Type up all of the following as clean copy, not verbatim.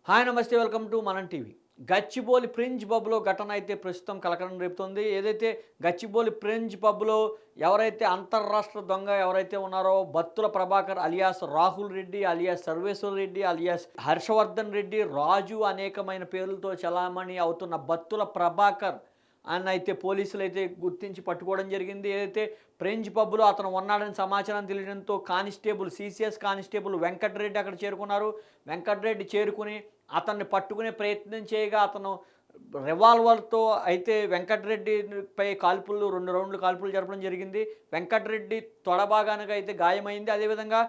Hi నమస్తే welcome to మనం TV. Gachibowli fringe పబ్‌లో ఘటన అయితే ప్రస్తుతం కలకలం రేపుతోంది. ఏదైతే గచ్చిబౌలి ఫ్రింజ్ పబ్‌లో ఎవరైతే అంతర్రాష్ట్ర దొంగ ఎవరైతే ఉన్నారో బత్తుల ప్రభాకర్ అలియాస్ రాహుల్ రెడ్డి, అలియాస్ సర్వేశ్వర రెడ్డి, అలియాస్ హర్షవర్ధన్ రెడ్డి, రాజు అనేకమైన పేర్లతో చలామణి అవుతున్న బత్తుల ప్రభాకర్ అయితే పోలీసులైతే గుర్తించి పట్టుకోవడం జరిగింది. ఏదైతే ఫ్రెంచ్ పబ్‌లో అతను ఉన్నాడని సమాచారం తెలియడంతో కానిస్టేబుల్ సీసీఎస్ కానిస్టేబుల్ వెంకటరెడ్డి అక్కడ చేరుకున్నారు. వెంకటరెడ్డి చేరుకుని అతన్ని పట్టుకునే ప్రయత్నం చేయగా అతను రివాల్వర్‌తో అయితే వెంకటరెడ్డిపై కాల్పులు 2 రౌండ్లు కాల్పులు జరపడం జరిగింది. వెంకటరెడ్డి తొడ భాగానికి అయితే గాయమైంది. అదేవిధంగా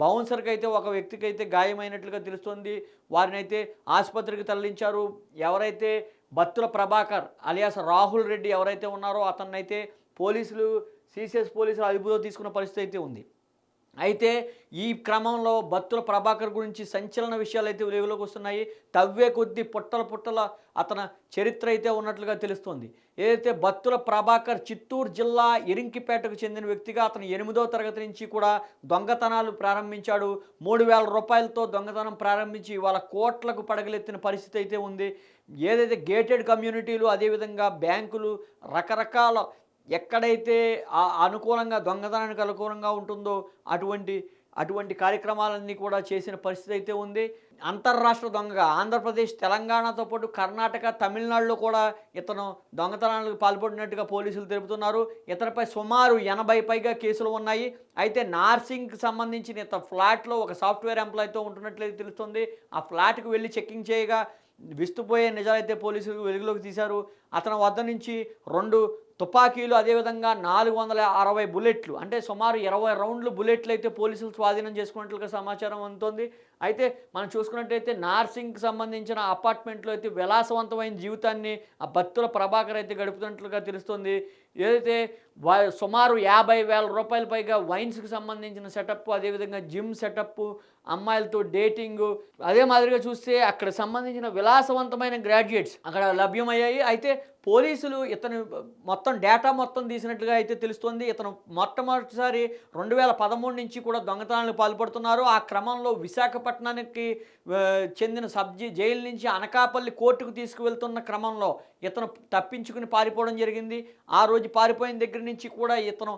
బౌన్సర్‌కైతే ఒక వ్యక్తికైతే గాయమైనట్లుగా తెలుస్తోంది. వారినైతే ఆసుపత్రికి తరలించారు. ఎవరైతే బత్తుల ప్రభాకర్ అలియాస్ రాహుల్ రెడ్డి ఎవరైతే ఉన్నారో అతన్నైతే పోలీసులు సీసీఎస్ పోలీసులు అదుపులో తీసుకున్న పరిస్థితి అయితే ఉంది. అయితే ఈ క్రమంలో బత్తుల ప్రభాకర్ గురించి సంచలన విషయాలైతే వెలుగులోకి వస్తున్నాయి. తవ్వే కొద్దీ పుట్టల అతని చరిత్ర అయితే ఉన్నట్లుగా తెలుస్తోంది. ఏదైతే బత్తుల ప్రభాకర్ చిత్తూరు జిల్లా ఇరింకిపేటకు చెందిన వ్యక్తిగా అతను 8వ తరగతి నుంచి కూడా దొంగతనాలు ప్రారంభించాడు. 3,000 రూపాయలతో దొంగతనం ప్రారంభించి ఇవాళ కోట్లకు పడగలెత్తిన పరిస్థితి అయితే ఉంది. ఏదైతే గేటెడ్ కమ్యూనిటీలు అదేవిధంగా బ్యాంకులు రకరకాల ఎక్కడైతే అనుకూలంగా దొంగతనానికి అనుకూలంగా ఉంటుందో అటువంటి కార్యక్రమాలన్నీ కూడా చేసిన పరిస్థితి అయితే ఉంది. అంతర్రాష్ట్ర దొంగగా ఆంధ్రప్రదేశ్, తెలంగాణతో పాటు కర్ణాటక, తమిళనాడులో కూడా ఇతను దొంగతనాలకు పాల్పడినట్టుగా పోలీసులు తెలుపుతున్నారు. ఇతనిపై సుమారు 80 పైగా కేసులు ఉన్నాయి. అయితే నార్సింగ్‌కి సంబంధించిన ఫ్లాట్‌లో ఒక సాఫ్ట్‌వేర్ ఎంప్లాయ్‌తో ఉంటున్నట్లయితే తెలుస్తుంది. ఆ ఫ్లాట్‌కి వెళ్లి చెకింగ్ చేయగా విస్తుపోయే నిజాలైతే పోలీసులు వెలుగులోకి తీశారు. అతని వద్ద నుంచి 2 తుపాకీలు అదేవిధంగా 460 బుల్లెట్లు అంటే సుమారు 20 రౌండ్లు బుల్లెట్లు అయితే పోలీసులు స్వాధీనం చేసుకున్నట్లుగా సమాచారం అందుతోంది. అయితే మనం చూసుకున్నట్టయితే నార్సింగ్‌కి సంబంధించిన అపార్ట్మెంట్‌లో అయితే విలాసవంతమైన జీవితాన్ని ఆ బత్తుల ప్రభాకర్ అయితే గడుపుతున్నట్లుగా తెలుస్తుంది. ఏదైతే సుమారు 50,000 రూపాయల పైగా వైన్స్‌కి సంబంధించిన సెటప్ అదేవిధంగా జిమ్ సెటప్, అమ్మాయిలతో డేటింగు అదే మాదిరిగా చూస్తే అక్కడ సంబంధించిన విలాసవంతమైన గ్రాడ్యుయేట్స్ అక్కడ లభ్యమయ్యాయి. అయితే పోలీసులు ఇతను మొత్తం డేటా మొత్తం తీసినట్లుగా అయితే తెలుస్తోంది. ఇతను మొట్టమొదటిసారి 2013 నుంచి కూడా దొంగతనాలకు పాల్పడుతున్నారు. ఆ క్రమంలో విశాఖపట్నానికి చెందిన జైలు నుంచి అనకాపల్లి కోర్టుకు తీసుకువెళ్తున్న క్రమంలో ఇతను తప్పించుకుని పారిపోవడం జరిగింది. ఆ రోజు పారిపోయిన దగ్గర నుంచి కూడా ఇతను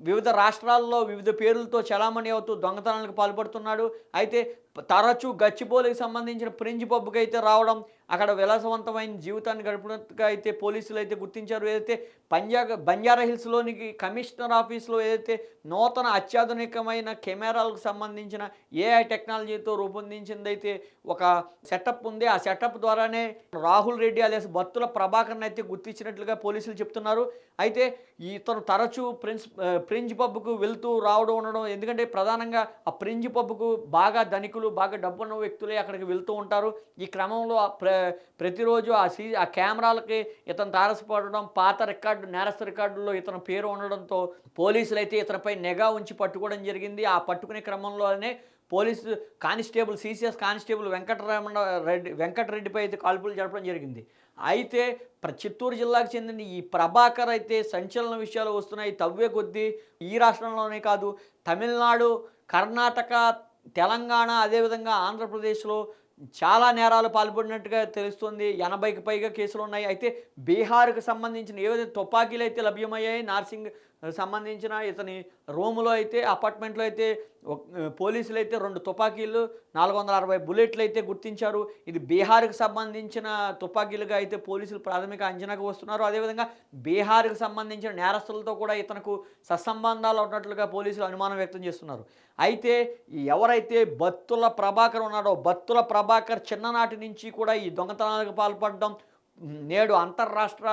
వివిధ రాష్ట్రాల్లో వివిధ పేర్లతో చలామణి అవుతూ దొంగతనాలకు పాల్పడుతున్నాడు. అయితే తరచూ గచ్చిబౌలికి సంబంధించిన ఫ్రింజ్ పబ్‌కి అయితే రావడం, అక్కడ విలాసవంతమైన జీవితాన్ని గడిపినట్టుగా అయితే పోలీసులు అయితే గుర్తించారు. ఏదైతే బంజారాహిల్స్‌లోనికి కమిషనర్ ఆఫీస్‌లో ఏదైతే నూతన అత్యాధునికమైన కెమెరాలకు సంబంధించిన ఏఐ టెక్నాలజీతో రూపొందించిందైతే ఒక సెటప్ ఉంది. ఆ సెటప్ ద్వారానే రాహుల్ రెడ్డి అలియాస్ బత్తుల ప్రభాకర్‌ని అయితే గుర్తించినట్లుగా పోలీసులు చెప్తున్నారు. అయితే ఇతను తరచూ ఫ్రింజ్ పబ్‌కు వెళ్తూ రావడం ఉండడం ఎందుకంటే ప్రధానంగా ఆ ఫ్రింజ్ పబ్‌కు బాగా ధనికులు, బాగా డబ్బున్న వ్యక్తులే అక్కడికి వెళ్తూ ఉంటారు. ఈ క్రమంలో ప్రతిరోజు ఆ కెమెరాలకి ఇతను తారసపడడం, పాత నేరస్థ రికార్డుల్లో ఇతని పేరు ఉండడంతో పోలీసులైతే ఇతనిపై నిఘా ఉంచి పట్టుకోవడం జరిగింది. ఆ పట్టుకునే క్రమంలోనే పోలీసు కానిస్టేబుల్ సీసీఎస్ కానిస్టేబుల్ వెంకటరెడ్డిపై అయితే కాల్పులు జరపడం జరిగింది. అయితే చిత్తూరు జిల్లాకు చెందిన ఈ ప్రభాకర్ అయితే సంచలన విషయాలు వస్తున్నాయి. తవ్వే కొద్దీ ఈ రాష్ట్రంలోనే కాదు తమిళనాడు, కర్ణాటక, తెలంగాణ అదేవిధంగా ఆంధ్రప్రదేశ్‌లో చాలా నేరాలు పాల్పడినట్టుగా తెలుస్తుంది. 80కి పైగా కేసులున్నాయి. అయితే బీహార్‌కి సంబంధించిన ఏవైతే తుపాకీలైతే లభ్యమయ్యాయి నార్సింగ్ సంబంధించిన ఇతని రూములో అయితే అపార్ట్మెంట్‌లో అయితే పోలీసులైతే 2 తుపాకీలు, 460 బుల్లెట్లు అయితే గుర్తించారు. ఇది బీహార్‌కి సంబంధించిన తుపాకీలుగా అయితే పోలీసులు ప్రాథమిక అంచనాకు వస్తున్నారు. అదేవిధంగా బీహార్‌కి సంబంధించిన నేరస్తులతో కూడా ఇతనికి సత్సంబంధాలు ఉన్నట్లుగా పోలీసులు అనుమానం వ్యక్తం చేస్తున్నారు. అయితే ఎవరైతే బత్తుల ప్రభాకర్ ఉన్నాడో బత్తుల ప్రభాకర్ చిన్ననాటి నుంచి కూడా ఈ దొంగతనాలకు పాల్పడడం నేడు అంతర్రాష్ట్ర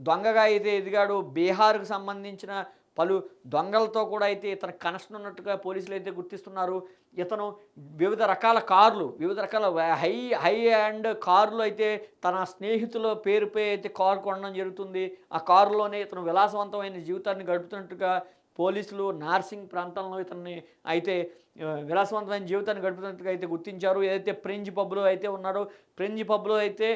దొంగగా అయితే ఎదిగాడు. బీహార్‌కు సంబంధించిన పలు దొంగలతో కూడా అయితే ఇతను కనెక్షన్ ఉన్నట్టుగా పోలీసులు అయితే గుర్తిస్తున్నారు. ఇతను వివిధ రకాల కార్లు, వివిధ రకాల హై అండ్ కార్లు అయితే తన స్నేహితుల పేరుపై అయితే కారు కొనడం జరుగుతుంది. ఆ కారులోనే ఇతను విలాసవంతమైన జీవితాన్ని గడుపుతున్నట్టుగా పోలీసులు నార్సింగ్ ప్రాంతంలో ఇతన్ని అయితే విలాసవంతమైన జీవితాన్ని గడుపుతున్నట్టుగా అయితే గుర్తించారు. ఏదైతే ఫ్రింజ్ పబ్‌లో అయితే ఉన్నాడో ఫ్రింజ్ పబ్‌లో అయితే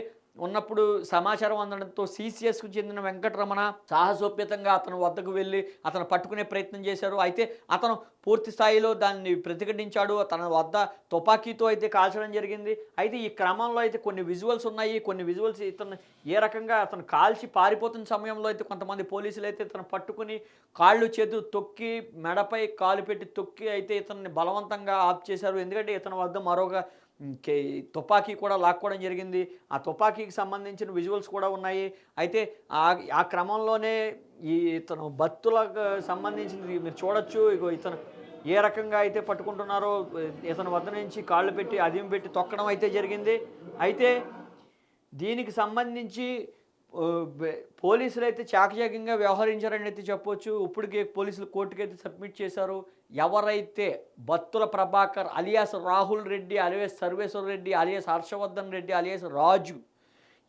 ఉన్నప్పుడు సమాచారం అందడంతో సీసీఎస్కు చెందిన వెంకటరమణ సాహసోపేతంగా అతను వద్దకు వెళ్ళి అతను పట్టుకునే ప్రయత్నం చేశారు. అయితే అతను పూర్తి స్థాయిలో దాన్ని ప్రతిఘటించాడు. తన వద్ద తుపాకీతో అయితే కాల్చడం జరిగింది. అయితే ఈ క్రమంలో అయితే కొన్ని విజువల్స్ ఉన్నాయి. కొన్ని విజువల్స్ ఇతను ఏ రకంగా అతను కాల్చి పారిపోతున్న సమయంలో అయితే కొంతమంది పోలీసులు అయితే ఇతను పట్టుకుని కాళ్ళు చేతులు తొక్కి మెడపై కాలు పెట్టి తొక్కి అయితే ఇతన్ని బలవంతంగా ఆప్ చేశారు. ఎందుకంటే ఇతని వద్ద మరొక తుపాకీ కూడా లాక్కోవడం జరిగింది. ఆ తుపాకీకి సంబంధించిన విజువల్స్ కూడా ఉన్నాయి. అయితే ఆ క్రమంలోనే ఇతను బత్తులకు సంబంధించింది మీరు చూడొచ్చు. ఇగో ఇతను ఏ రకంగా అయితే పట్టుకుంటున్నారో ఇతని వద్ద నుంచి కాళ్ళు పెట్టి అదిం పెట్టి తొక్కడం అయితే జరిగింది. అయితే దీనికి సంబంధించి పోలీసులు అయితే చాకచక్యంగా వ్యవహరించారని అయితే చెప్పొచ్చు. ఇప్పటికే పోలీసులు కోర్టుకైతే సబ్మిట్ చేశారు. ఎవరైతే బత్తుల ప్రభాకర్ అలియాస్ రాహుల్ రెడ్డి అలియాస్ సర్వేశ్వర రెడ్డి అలియాస్ హర్షవర్ధన్ రెడ్డి అలియాస్ రాజు,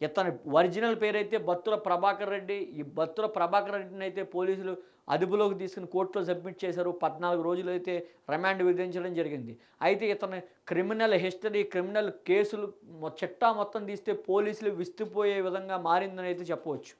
ఇతని ఒరిజినల్ పేరైతే బత్తుల ప్రభాకర్ రెడ్డి. ఈ బత్తుల ప్రభాకర్ రెడ్డిని అయితే పోలీసులు అదుపులోకి తీసుకుని కోర్టులో సబ్మిట్ చేశారు. 14 రోజులు అయితే రిమాండ్ విధించడం జరిగింది. అయితే ఇతని క్రిమినల్ హిస్టరీ, క్రిమినల్ కేసులు చిట్టా మొత్తం తీస్తే పోలీసులు విస్తుపోయే విధంగా మారిందని అయితే చెప్పవచ్చు.